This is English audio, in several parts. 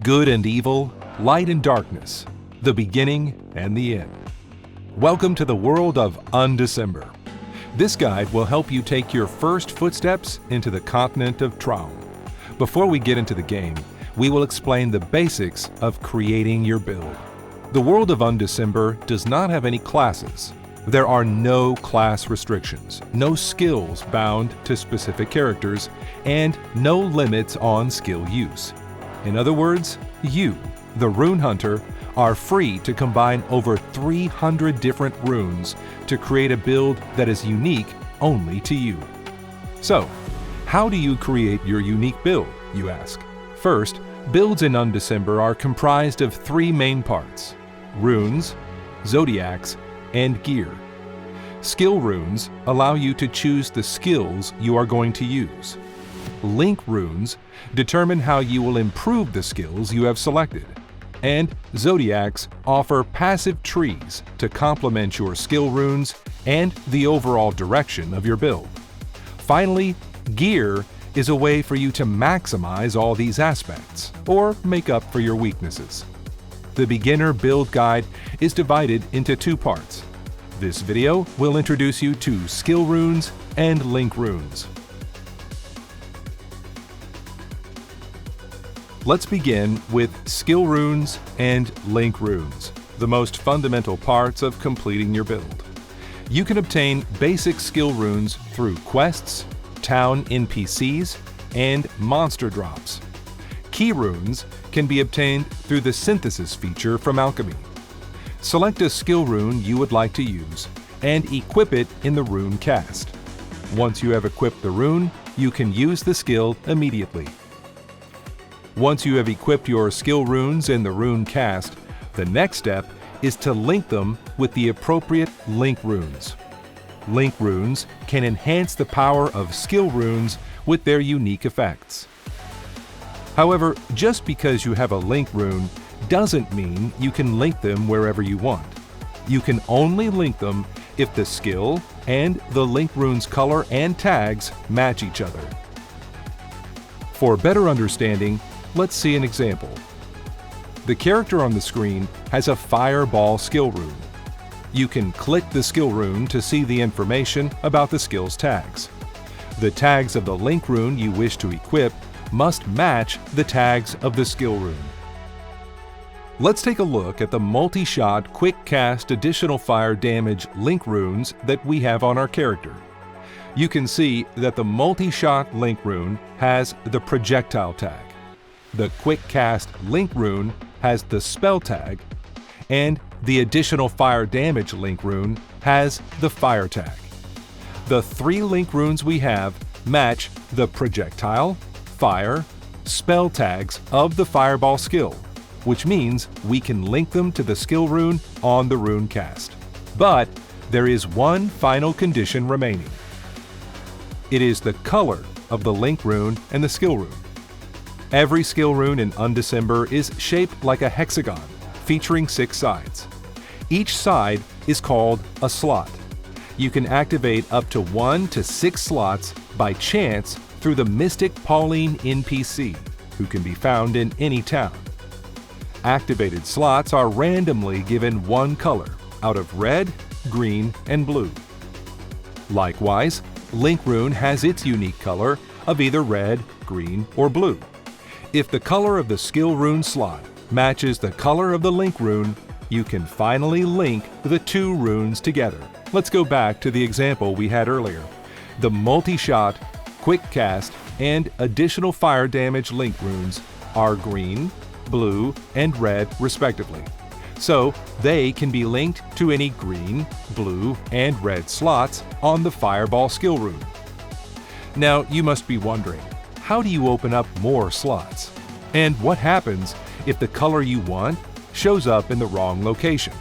Good and evil, light and darkness, the beginning and the end. Welcome to the world of Undecember. This guide will help you take your first footsteps into the continent of Traum. Before we get into the game, we will explain the basics of creating your build. The world of Undecember does not have any classes. There are no class restrictions, no skills bound to specific characters, and no limits on skill use. In other words, you, the Rune Hunter, are free to combine over 300 different runes to create a build that is unique only to you. So, how do you create your unique build, you ask? First, builds in Undecember are comprised of three main parts: runes, zodiacs, and gear. Skill runes allow you to choose the skills you are going to use. Link runes determine how you will improve the skills you have selected. And zodiacs offer passive trees to complement your skill runes and the overall direction of your build. Finally, gear is a way for you to maximize all these aspects, or make up for your weaknesses. The beginner build guide is divided into two parts. This video will introduce you to skill runes and link runes. Let's begin with skill runes and link runes, the most fundamental parts of completing your build. You can obtain basic skill runes through quests, town NPCs, and monster drops. Key runes can be obtained through the synthesis feature from Alchemy. Select a skill rune you would like to use and equip it in the rune cast. Once you have equipped the rune, you can use the skill immediately. Once you have equipped your skill runes in the rune cast, the next step is to link them with the appropriate link runes. Link runes can enhance the power of skill runes with their unique effects. However, just because you have a link rune doesn't mean you can link them wherever you want. You can only link them if the skill and the link rune's color and tags match each other. For better understanding, let's see an example. The character on the screen has a fireball skill rune. You can click the skill rune to see the information about the skill's tags. The tags of the link rune you wish to equip must match the tags of the skill rune. Let's take a look at the multi-shot quick cast additional fire damage link runes that we have on our character. You can see that the multi-shot link rune has the projectile tag. The quick cast link rune has the spell tag, and the additional fire damage link rune has the fire tag. The three link runes we have match the projectile, fire, spell tags of the fireball skill, which means we can link them to the skill rune on the rune cast. But there is one final condition remaining. It is the color of the link rune and the skill rune. Every skill rune in Undecember is shaped like a hexagon, featuring 6 sides. Each side is called a slot. You can activate up to 1 to 6 slots by chance through the Mystic Pauline NPC, who can be found in any town. Activated slots are randomly given one color, out of red, green, and blue. Likewise, link rune has its unique color of either red, green, or blue. If the color of the skill rune slot matches the color of the link rune, you can finally link the two runes together. Let's go back to the example we had earlier. The multi-shot, quick cast, and additional fire damage link runes are green, blue, and red respectively. So they can be linked to any green, blue, and red slots on the fireball skill rune. Now you must be wondering, how do you open up more slots? And what happens if the color you want shows up in the wrong location?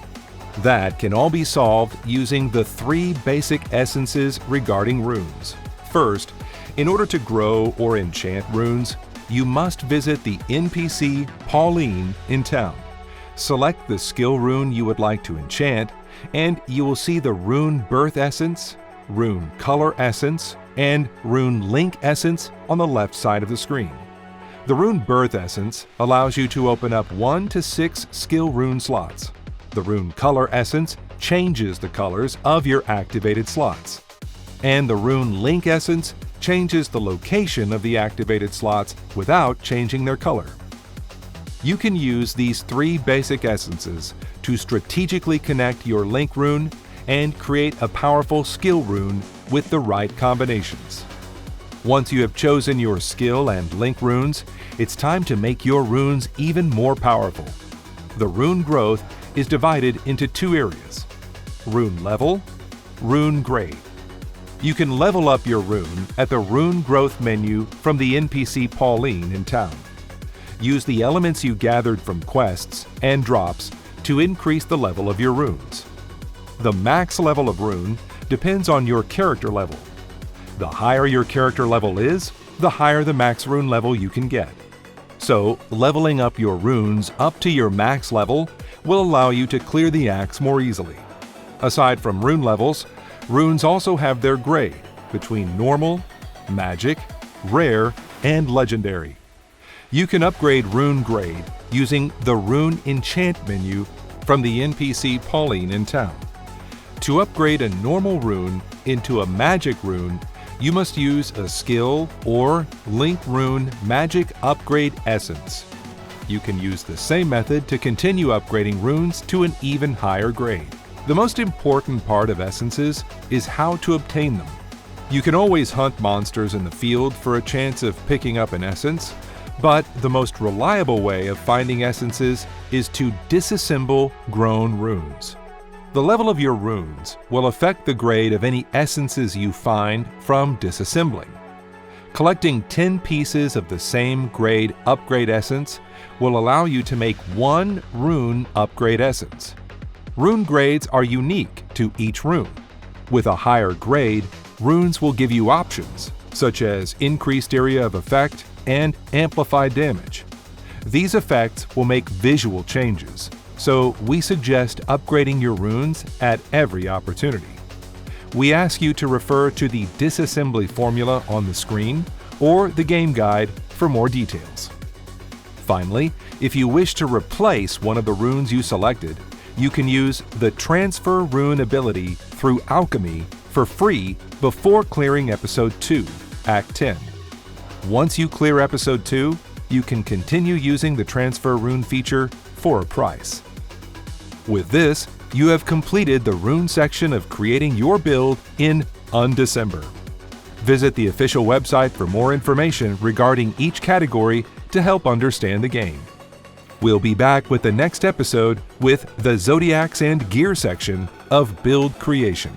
That can all be solved using the 3 basic essences regarding runes. First, in order to grow or enchant runes, you must visit the NPC Pauline in town. Select the skill rune you would like to enchant, and you will see the rune birth essence, rune color essence, and rune link essence on the left side of the screen. The Rune Birth Essence allows you to open up 1 to 6 skill rune slots. The Rune Color Essence changes the colors of your activated slots. And the Rune Link Essence changes the location of the activated slots without changing their color. You can use these 3 basic essences to strategically connect your Link rune and create a powerful skill rune with the right combinations. Once you have chosen your skill and Link runes, it's time to make your runes even more powerful. The rune growth is divided into 2 areas: rune level, rune grade. You can level up your rune at the rune growth menu from the NPC Pauline in town. Use the elements you gathered from quests and drops to increase the level of your runes. The max level of rune depends on your character level. The higher your character level is, the higher the max rune level you can get. So, leveling up your runes up to your max level will allow you to clear the axe more easily. Aside from rune levels, runes also have their grade between normal, magic, rare, and legendary. You can upgrade rune grade using the Rune Enchant menu from the NPC Pauline in town. To upgrade a normal rune into a magic rune, you must use a skill or Link Rune Magic Upgrade Essence. You can use the same method to continue upgrading runes to an even higher grade. The most important part of essences is how to obtain them. You can always hunt monsters in the field for a chance of picking up an essence, but the most reliable way of finding essences is to disassemble grown runes. The level of your runes will affect the grade of any essences you find from disassembling. Collecting 10 pieces of the same grade upgrade essence will allow you to make 1 rune upgrade essence. Rune grades are unique to each rune. With a higher grade, runes will give you options, such as increased area of effect and amplified damage. These effects will make visual changes, so we suggest upgrading your runes at every opportunity. We ask you to refer to the disassembly formula on the screen or the game guide for more details. Finally, if you wish to replace one of the runes you selected, you can use the Transfer Rune ability through Alchemy for free before clearing Episode 2, Act 10. Once you clear Episode 2, you can continue using the Transfer Rune feature for a price. With this, you have completed the rune section of creating your build in Undecember. Visit the official website for more information regarding each category to help understand the game. We'll be back with the next episode with the Zodiacs and Gear section of Build Creation.